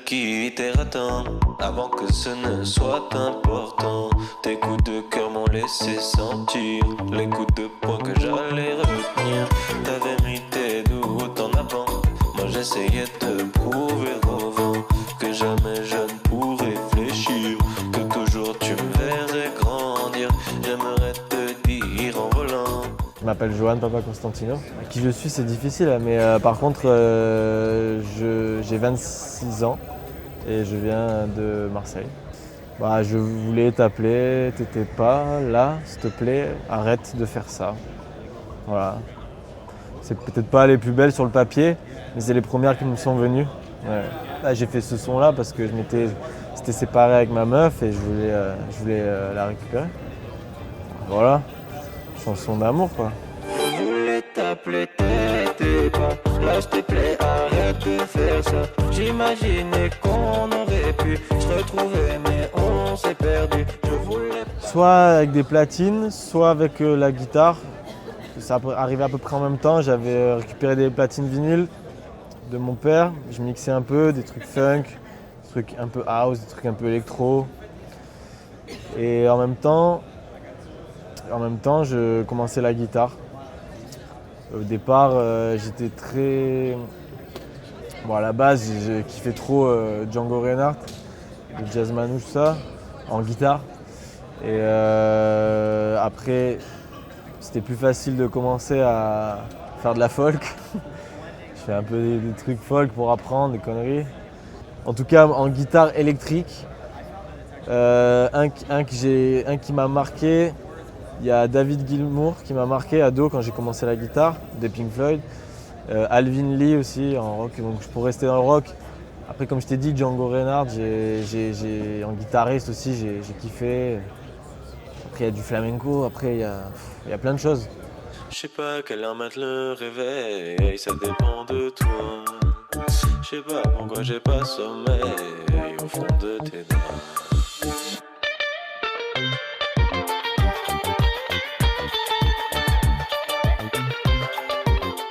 quitter à temps, avant que ce ne soit important. Tes coups de cœur m'ont laissé sentir les coups de poing que j'allais retenir. T'avais mis tes doutes en avant, moi j'essayais de prouver au vent que jamais je ne pourrais fléchir, que toujours tu me verrais grandir. J'aimerais te dire en volant. Je m'appelle Johan Papa Constantino. Qui je suis, c'est difficile, mais par contre, j'ai 26 ans et je viens de Marseille. Je voulais t'appeler, t'étais pas là, s'il te plaît, arrête de faire ça. Voilà. C'est peut-être pas les plus belles sur le papier, mais c'est les premières qui me sont venues. Ouais. Là, j'ai fait ce son-là parce que j'étais séparé avec ma meuf et je voulais la récupérer. Voilà. Chanson d'amour, quoi. Je voulais t'appeler, t'étais pas là, s'il te plaît, arrête de faire ça. J'imaginais qu'on aurait pu se retrouver, mais on s'est perdu. Je voulais Soit avec des platines, soit avec la guitare. Ça arrivait à peu près en même temps. J'avais récupéré des platines vinyles de mon père. Je mixais un peu, des trucs funk, des trucs un peu house, des trucs un peu électro. Et en même temps, je commençais la guitare. Au départ, j'étais très... à la base, je kiffais trop Django Reinhardt, le jazz manouche, tout ça, en guitare. Et après, c'était plus facile de commencer à faire de la folk. Je fais un peu des trucs folk pour apprendre, des conneries. En tout cas, en guitare électrique, un qui m'a marqué, il y a David Gilmour qui m'a marqué ado quand j'ai commencé la guitare, des Pink Floyd. Alvin Lee aussi en rock, donc je pourrais rester dans le rock. Après, comme je t'ai dit, Django Reinhardt, en guitariste aussi, j'ai kiffé. Après, il y a du flamenco, après, il y a plein de choses. Je sais pas à quelle heure mettre le réveil, ça dépend de toi. Je sais pas pourquoi j'ai pas sommeil au fond de tes draps.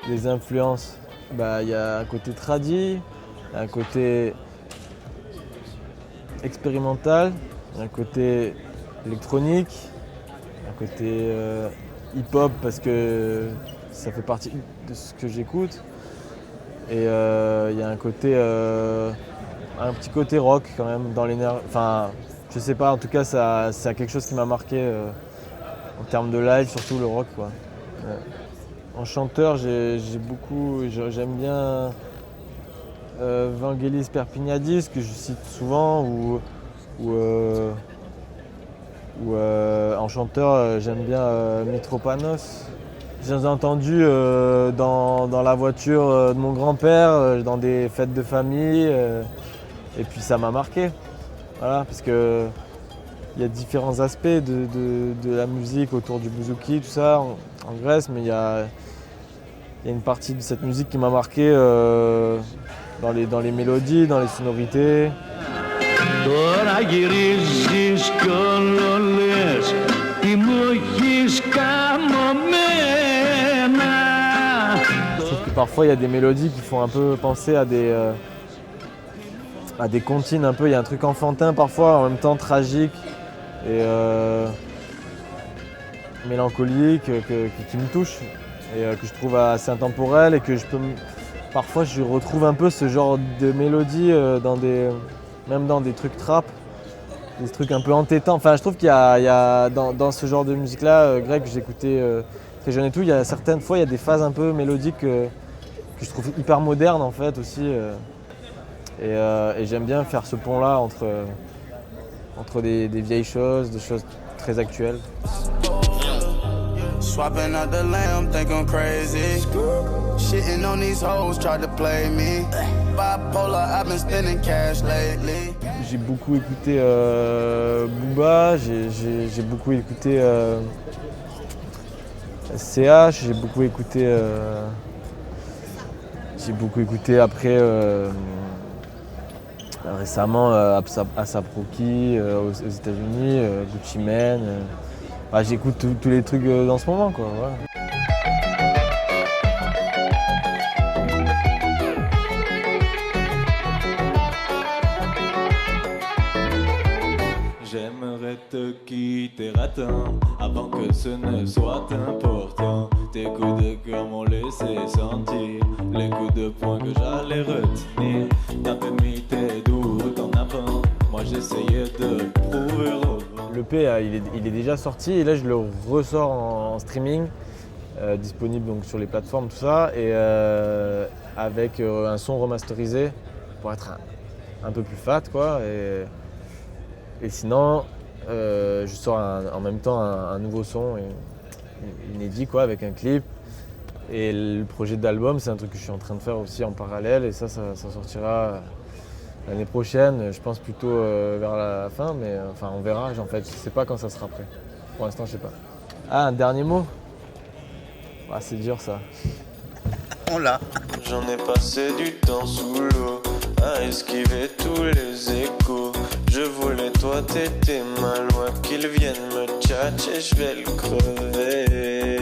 Les influences, il y a un côté tradi, un côté expérimental, un côté électronique, un côté hip-hop parce que ça fait partie de ce que j'écoute. Et il y a un petit côté rock quand même dans l'énergie. Enfin, je sais pas, en tout cas, c'est quelque chose qui m'a marqué en termes de live, surtout le rock, quoi. Ouais. En chanteur, j'aime bien Vangelis Perpignadis, que je cite souvent, ou en chanteur, j'aime bien Mitropanos. Je les ai entendus dans la voiture de mon grand-père, dans des fêtes de famille, et puis ça m'a marqué. Voilà, parce que il y a différents aspects de la musique autour du bouzouki, tout ça, en Grèce, mais il y a une partie de cette musique qui m'a marqué dans les mélodies, dans les sonorités. Je trouve que parfois il y a des mélodies qui font un peu penser à des comptines un peu. Il y a un truc enfantin parfois, en même temps tragique et mélancolique qui me touche et que je trouve assez intemporel et que parfois je retrouve un peu ce genre de mélodie même dans des trucs trap, des trucs un peu entêtants. Enfin, je trouve qu'il y a dans ce genre de musique-là, grec, que j'écoutais très jeune et tout, il y a certaines fois, il y a des phases un peu mélodiques que je trouve hyper modernes en fait aussi. Et j'aime bien faire ce pont-là entre des vieilles choses, des choses très actuelles. Swapping out the lamb, think I'm crazy. Shitting on these hoes, tried to play me. Bipolar, I've been spending cash lately. J'ai beaucoup écouté Booba, j'ai beaucoup écouté SCH, j'ai beaucoup écouté après récemment A$AP Rocky aux États-Unis, Gucci Mane. J'écoute tous les trucs dans ce moment, quoi. Voilà. j'aimerais te quitter ratant avant que ce ne soit important. Tes coups de cœur m'ont laissé sentir les coups de poing que j'allais retenir. T'avais mis tes doutes en avant, moi j'essayais de prouver au vent. L'EP, il est déjà sorti et là je le ressors en streaming, disponible donc sur les plateformes, tout ça, et avec un son remasterisé pour être un peu plus fat, quoi. Et sinon, je sors en même temps un nouveau son inédit, quoi, avec un clip. Et le projet d'album, c'est un truc que je suis en train de faire aussi en parallèle, et ça sortira l'année prochaine, je pense plutôt vers la fin, mais enfin on verra, en fait, je sais pas quand ça sera prêt. Pour l'instant, je sais pas. Ah, un dernier mot? Ah, c'est dur ça. On l'a. J'en ai passé du temps sous l'eau à esquiver tous les échos. Je voulais toi, t'étais ma loi, qu'ils viennent me tchatcher, je vais le crever.